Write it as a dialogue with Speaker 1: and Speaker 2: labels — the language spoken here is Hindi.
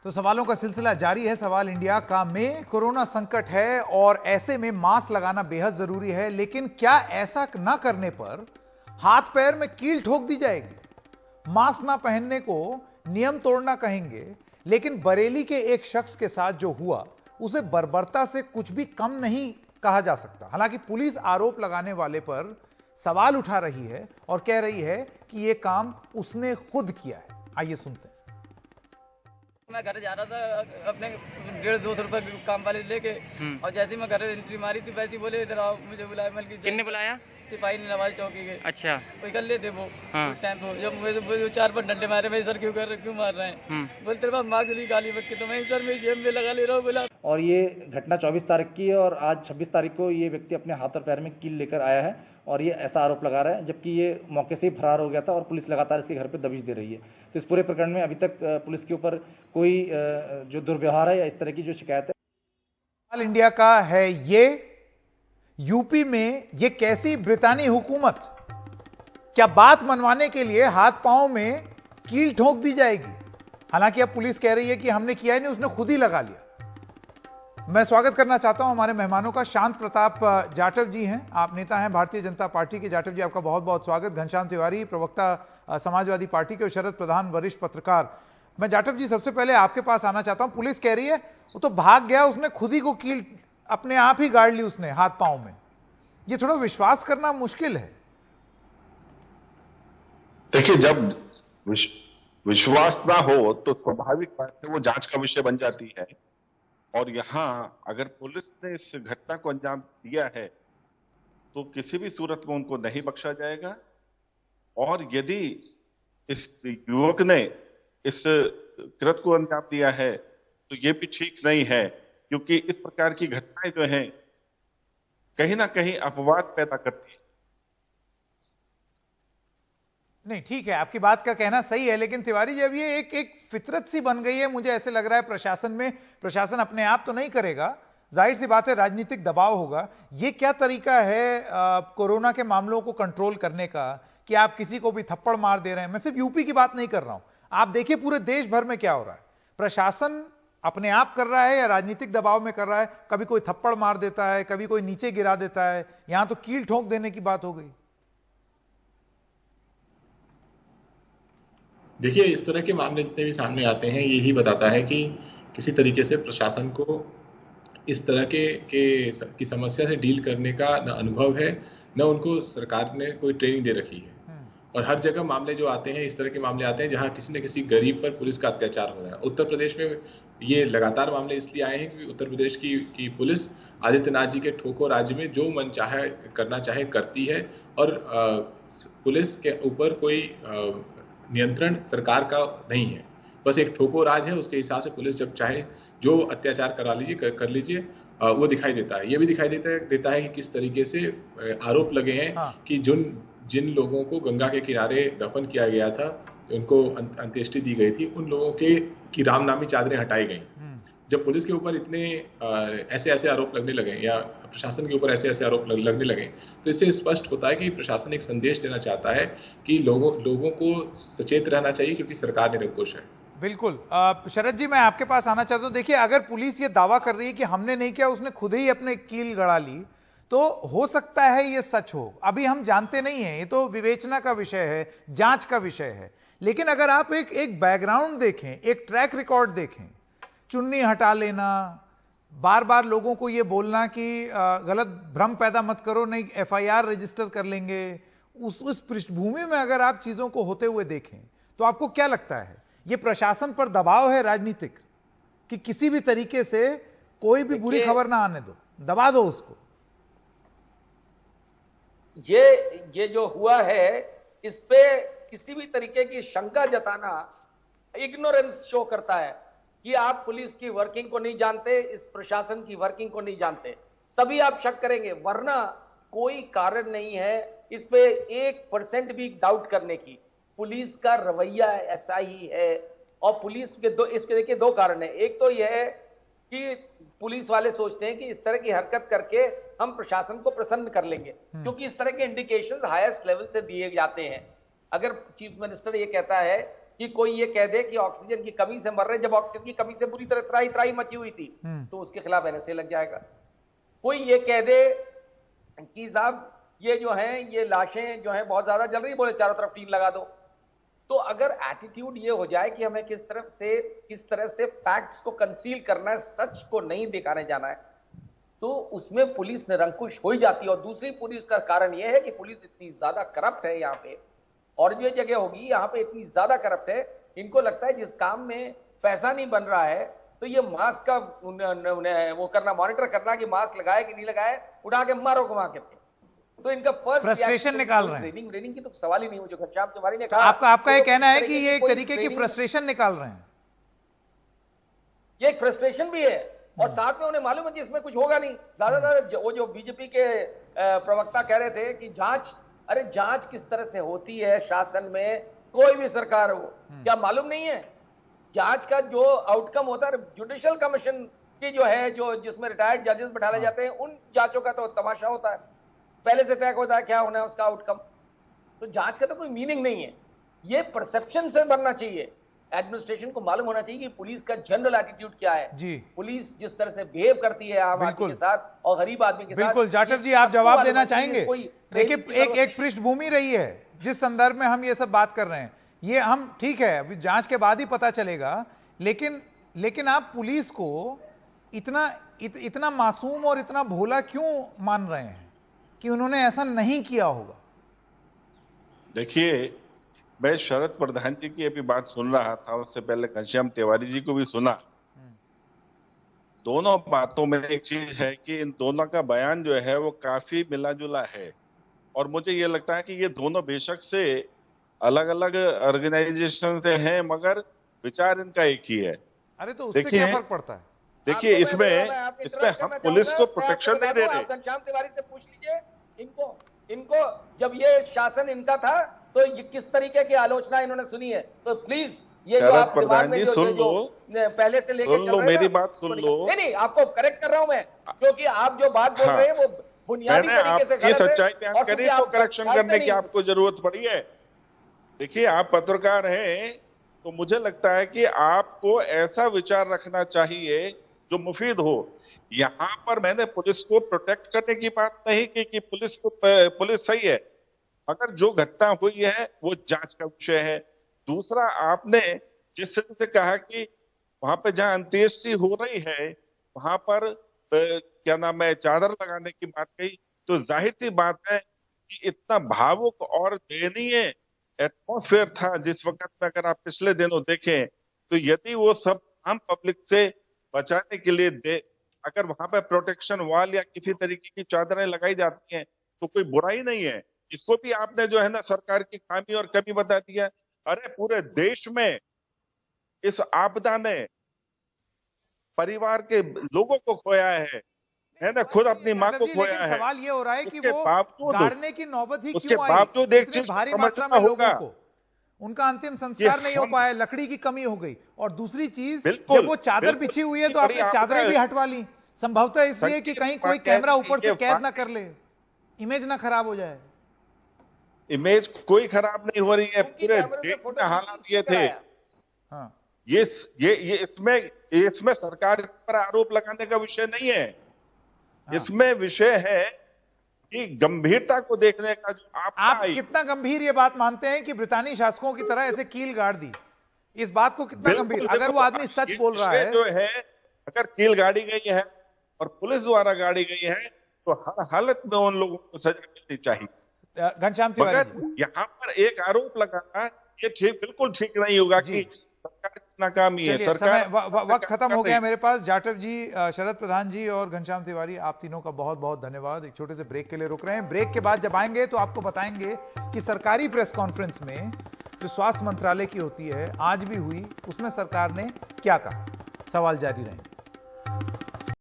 Speaker 1: तो सवालों का सिलसिला जारी है। सवाल इंडिया का में कोरोना संकट है और ऐसे में मास्क लगाना बेहद जरूरी है, लेकिन क्या ऐसा ना करने पर हाथ पैर में कील ठोक दी जाएगी? मास्क ना पहनने को नियम तोड़ना कहेंगे, लेकिन बरेली के एक शख्स के साथ जो हुआ उसे बर्बरता से कुछ भी कम नहीं कहा जा सकता। हालांकि पुलिस आरोप लगाने वाले पर सवाल उठा रही है और कह रही है कि यह काम उसने खुद किया है। आइए सुनते हैं।
Speaker 2: मैं घर जा रहा था अपने 150-200 रुपए काम वाले लेके, और जैसे ही मैं घर एंट्री मारी थी वैसे ही बोले इधर आओ, मुझे बुलाया। मतलब
Speaker 3: किसने बुलाया?
Speaker 2: सिपाही ने नवाज चौकी के।
Speaker 3: अच्छा,
Speaker 2: कोई कर लेते वो
Speaker 3: हाँ।
Speaker 2: टाइम पे जब मुझे 4-5 डंडे मारे, भाई सर क्यों मार रहे हैं? बोलते रहे मार्क्स ली गाली बच के, तो मैं सर मैं जेब में लगा ले रहा हूँ बोला।
Speaker 4: और ये घटना 24 तारीख की है और आज 26 तारीख को ये व्यक्ति अपने हाथ और पैर में कील लेकर आया है और ये ऐसा आरोप लगा रहा है, जबकि ये मौके से ही फरार हो गया था और पुलिस लगातार इसके घर पे दबिश दे रही है। तो इस पूरे प्रकरण में अभी तक पुलिस के ऊपर कोई जो दुर्व्यवहार है या इस तरह की जो शिकायत है।
Speaker 1: इंडिया का है ये यूपी में ये कैसी ब्रितानी हुकूमत? क्या बात मनवाने के लिए हाथ पांव में कील ठोक दी जाएगी? हालांकि अब पुलिस कह रही है कि हमने किया ही नहीं, उसने खुद ही लगा लिया। मैं स्वागत करना चाहता हूं हमारे मेहमानों का। शांत प्रताप जाटव जी हैं, आप नेता हैं भारतीय जनता पार्टी के। जाटव जी, आपका बहुत बहुत स्वागत। घनश्याम तिवारी, प्रवक्ता समाजवादी पार्टी के, और शरद प्रधान, वरिष्ठ पत्रकार। मैं जाटव जी सबसे पहले आपके पास आना चाहता हूं। पुलिस कह रही है वो तो भाग गया, उसने खुद ही को कील अपने आप ही गाड़ ली उसने हाथ पांव में। ये थोड़ा विश्वास करना मुश्किल है।
Speaker 5: देखिए, जब विश्वास ना हो तो स्वाभाविक बात है वो जांच का विषय बन जाती है। और यहाँ अगर पुलिस ने इस घटना को अंजाम दिया है तो किसी भी सूरत में उनको नहीं बख्शा जाएगा। और यदि इस युवक ने इस कृत्य को अंजाम दिया है तो ये भी ठीक नहीं है, क्योंकि इस प्रकार की घटनाएं जो हैं कहीं ना कहीं अपवाद पैदा करती है।
Speaker 1: नहीं, ठीक है, आपकी बात का कहना सही है, लेकिन तिवारी जी अब ये एक फितरत सी बन गई है। मुझे ऐसे लग रहा है प्रशासन में, प्रशासन अपने आप तो नहीं करेगा, जाहिर सी बात है राजनीतिक दबाव होगा। ये क्या तरीका है कोरोना के मामलों को कंट्रोल करने का कि आप किसी को भी थप्पड़ मार दे रहे हैं? मैं सिर्फ यूपी की बात नहीं कर रहा हूं, आप देखिए पूरे देश भर में क्या हो रहा है। प्रशासन अपने आप कर रहा है या राजनीतिक दबाव में कर रहा है? कभी कोई थप्पड़ मार देता है, कभी कोई नीचे गिरा देता है, यहां तो कील ठोक देने की बात हो गई।
Speaker 6: देखिए, इस तरह के मामले जितने भी सामने आते हैं यही बताता है कि किसी तरीके से प्रशासन को इस तरह की समस्या से डील करने का न अनुभव है, न उनको सरकार ने कोई ट्रेनिंग दे रखी है। और हर जगह मामले जो आते हैं, इस तरह के मामले आते हैं जहां किसी न किसी गरीब पर पुलिस का अत्याचार हो रहा है। उत्तर प्रदेश में ये लगातार मामले इसलिए आए हैं क्योंकि उत्तर प्रदेश की पुलिस आदित्यनाथ जी के ठोको राज्य में जो मन चाहे करना चाहे करती है, और पुलिस के ऊपर कोई नियंत्रण सरकार का नहीं है। बस एक ठोको राज है, उसके हिसाब से पुलिस जब चाहे जो अत्याचार कर लीजिए वो दिखाई देता है। ये भी दिखाई देता है कि किस तरीके से आरोप लगे हैं कि जिन लोगों को गंगा के किनारे दफन किया गया था, उनको अंत्येष्टि दी गई थी, उन लोगों की रामनामी चादरें हटाई गई। जब पुलिस के ऊपर इतने ऐसे आरोप लगने लगे या प्रशासन के ऊपर ऐसे आरोप लगने लगे, तो इससे स्पष्ट होता है कि प्रशासन एक संदेश देना चाहता है कि लोगों को सचेत रहना चाहिए, क्योंकि सरकार निरंकुश है।
Speaker 1: बिल्कुल। शरद जी, मैं आपके पास आना चाहता हूं। देखिए, अगर पुलिस ये दावा कर रही है कि हमने नहीं किया, उसने खुद ही अपने कील गड़ा ली, तो हो सकता है ये सच हो, अभी हम जानते नहीं हैं, ये तो विवेचना का विषय है, जांच का विषय है। लेकिन अगर आप एक बैकग्राउंड देखें, एक ट्रैक रिकॉर्ड देखें, चुन्नी हटा लेना, बार बार लोगों को यह बोलना कि गलत भ्रम पैदा मत करो, नहीं एफआईआर रजिस्टर कर लेंगे, उस पृष्ठभूमि में अगर आप चीजों को होते हुए देखें तो आपको क्या लगता है ये प्रशासन पर दबाव है राजनीतिक कि किसी भी तरीके से कोई भी बुरी खबर ना आने दो, दबा दो उसको?
Speaker 7: ये जो हुआ है, इस पे किसी भी तरीके की शंका जताना इग्नोरेंस शो करता है कि आप पुलिस की वर्किंग को नहीं जानते, इस प्रशासन की वर्किंग को नहीं जानते, तभी आप शक करेंगे, वरना कोई कारण नहीं है इस पे 1% भी डाउट करने की। पुलिस का रवैया ऐसा ही है। और पुलिस के इसके देखिए दो कारण है। एक तो यह है कि पुलिस वाले सोचते हैं कि इस तरह की हरकत करके हम प्रशासन को प्रसन्न कर लेंगे, क्योंकि इस तरह के इंडिकेशंस हाईएस्ट लेवल से दिए जाते हैं। अगर चीफ मिनिस्टर ये कहता है कि कोई ये कह दे कि ऑक्सीजन की कमी से मर रहे, जब ऑक्सीजन की कमी से बुरी तरह त्राही त्राही मची हुई थी, तो उसके खिलाफ एनएसए लग जाएगा। कोई ये कह दे कि साहब ये जो है ये लाशें जो है बहुत ज्यादा जल रही, बोले चारों तरफ टीन लगा दो। तो अगर एटीट्यूड ये हो जाए कि हमें किस तरह से फैक्ट्स को कंसील करना है, सच को नहीं दिखाने जाना है, तो उसमें पुलिस निरंकुश हो ही जाती है। और दूसरी पुलिस का कारण यह है कि पुलिस इतनी ज्यादा करप्ट है यहाँ पे, और जो जगह होगी यहाँ पे इतनी ज्यादा करप्ट है, इनको लगता है जिस काम में पैसा नहीं बन रहा है तो ये मास्क का वो करना, मॉनिटर करना कि मास्क लगाए कि नहीं लगाए, उठा के मारो घुमा के। तो इनका फर्स्ट
Speaker 1: फ्रस्ट्रेशन निकाल रहे हैं।
Speaker 7: ट्रेनिंग की तो सवाल ही नहीं हो, जो घनश्याम तिवारी ने कहा।
Speaker 1: आपका ये कहना है कि ये एक तरीके की फ्रस्ट्रेशन निकाल रहे हैं?
Speaker 7: ये एक फ्रस्ट्रेशन भी है, और साथ में उन्हें मालूम है कि इसमें कुछ होगा नहीं। ज्यादातर वो जो बीजेपी के प्रवक्ता कह रहे थे कि जांच, अरे जांच किस तरह से होती है शासन में, कोई भी सरकार हो, क्या मालूम नहीं है? जांच का जो आउटकम होता है, जुडिशियल कमीशन की जो है, जो जिसमें रिटायर्ड जजेस बैठाए जाते हैं, उन जांचों का तो तमाशा होता है, पहले से तय होता है क्या होना है उसका आउटकम। तो जांच का तो कोई मीनिंग नहीं है। ये परसेप्शन से बनना चाहिए, एडमिनिस्ट्रेशन को मालूम होना चाहिए कि पुलिस का जनरल एटीट्यूड क्या है जी। पुलिस जिस तरह से बिहेव करती है आम आदमी के साथ और गरीब आदमी के साथ।
Speaker 1: बिल्कुल जाटव जी, आप जवाब देना चाहेंगे? देखिए एक पृष्ठभूमि रही है जिस संदर्भ में हम ये सब बात कर रहे हैं, ये हम ठीक है अभी जांच के बाद ही पता चलेगा, लेकिन आप पुलिस को इतना मासूम और इतना भोला क्यों मान रहे हैं कि उन्होंने ऐसा नहीं किया होगा?
Speaker 5: देखिए, मैं शरद प्रधान जी की अभी बात सुन रहा था, उससे पहले घनश्याम तिवारी जी को भी सुना। दोनों बातों में एक चीज है कि इन दोनों का बयान जो है वो काफी मिला जुला है, और मुझे ये लगता है कि ये दोनों बेशक से अलग अलग ऑर्गेनाइजेशन से हैं, मगर विचार इनका एक ही है।
Speaker 1: अरे तो उससे क्या फर्क पड़ता है?
Speaker 5: देखिए, इसमें हम पुलिस को प्रोटेक्शन नहीं दे रहे।
Speaker 7: घनश्याम तिवारी से पूछ लीजिए इनको जब ये शासन इनका था तो ये किस तरीके की आलोचना इन्होंने सुनी है। तो प्लीज ये जो आप दिमाग में जो पहले से लेके चल रहे हैं,
Speaker 5: मेरी बात सुन लो।
Speaker 7: नहीं, आपको करेक्ट कर रहा हूं मैं, क्योंकि आप जो बात बोल रहे हैं वो बुनियादी तरीके से गलत है।
Speaker 5: सच्चाई बयान करें तो करेक्शन करने की आपको जरूरत पड़ी है। देखिए, आप पत्रकार हैं तो मुझे लगता है कि आपको ऐसा विचार रखना चाहिए जो मुफीद हो। यहाँ पर मैंने पुलिस को प्रोटेक्ट करने की बात नहीं की कि पुलिस सही है, मगर जो घटना हुई है वो जांच का विषय है। दूसरा, आपने जिस तरह से कहा कि वहां पे जहां अंत्येष्टि हो रही है वहां पर क्या नाम है चादर लगाने की बात कही, तो जाहिर सी बात है कि इतना भावुक और दयनीय एटमॉस्फेयर था जिस वक्त में, अगर आप पिछले दिनों देखें तो यदि वो सब आम पब्लिक से बचाने के लिए अगर वहां पे प्रोटेक्शन वॉल या किसी तरीके की चादरें लगाई जाती हैं तो कोई बुराई नहीं है। इसको भी आपने जो है ना सरकार की खामी और कमी बता दिया। अरे पूरे देश में इस आपदा ने परिवार के लोगों को खोया है ना, खुद अपनी माँ को खोया है।
Speaker 1: सवाल ये हो रहा है कि वो गाड़ने की नौबत ही
Speaker 5: उसके
Speaker 1: क्यों आई?
Speaker 5: बावजूद एक चीज
Speaker 1: भारी मात्रा में लोगों को उनका अंतिम संस्कार नहीं हो पाया, लकड़ी की कमी हो गई। और दूसरी चीज, जब वो चादर बिछी हुई है तो आपने चादरें भी हटवा ली, संभवतः इसलिए कि कहीं कोई कैमरा ऊपर से कैद ना कर ले, इमेज ना खराब हो जाए।
Speaker 5: इमेज कोई खराब नहीं हो रही है, पूरे देश में हालात ये थे। हाँ। ये इसमें सरकार पर आरोप लगाने का विषय नहीं है। हाँ। इसमें विषय है कि गंभीरता को देखने का जो आप
Speaker 1: कितना गंभीर ये बात मानते हैं कि ब्रितानी शासकों की तरह ऐसे कील गाड़ दी, इस बात को कितना गंभीर, अगर वो आदमी सच बोल रहा है
Speaker 5: जो है, अगर कील गाड़ी गई है और पुलिस द्वारा गाड़ी गई है तो हर हालत में उन लोगों को सजा मिलनी चाहिए।
Speaker 1: घनश्याम तिवारी,
Speaker 5: यहाँ पर एक आरोप लगाना ये बिल्कुल ठीक नहीं होगा कि सरकार की नाकामी है। सरकार
Speaker 1: वक्त खत्म हो गया मेरे पास। जाटव जी, शरद प्रधान जी और घनश्याम तिवारी, आप तीनों का बहुत बहुत धन्यवाद। एक छोटे से ब्रेक के लिए रुक रहे हैं। ब्रेक के बाद जब आएंगे तो आपको बताएंगे कि सरकारी प्रेस कॉन्फ्रेंस में जो स्वास्थ्य मंत्रालय की होती है आज भी हुई, उसमें सरकार ने क्या कहा। सवाल जारी रहेंगे।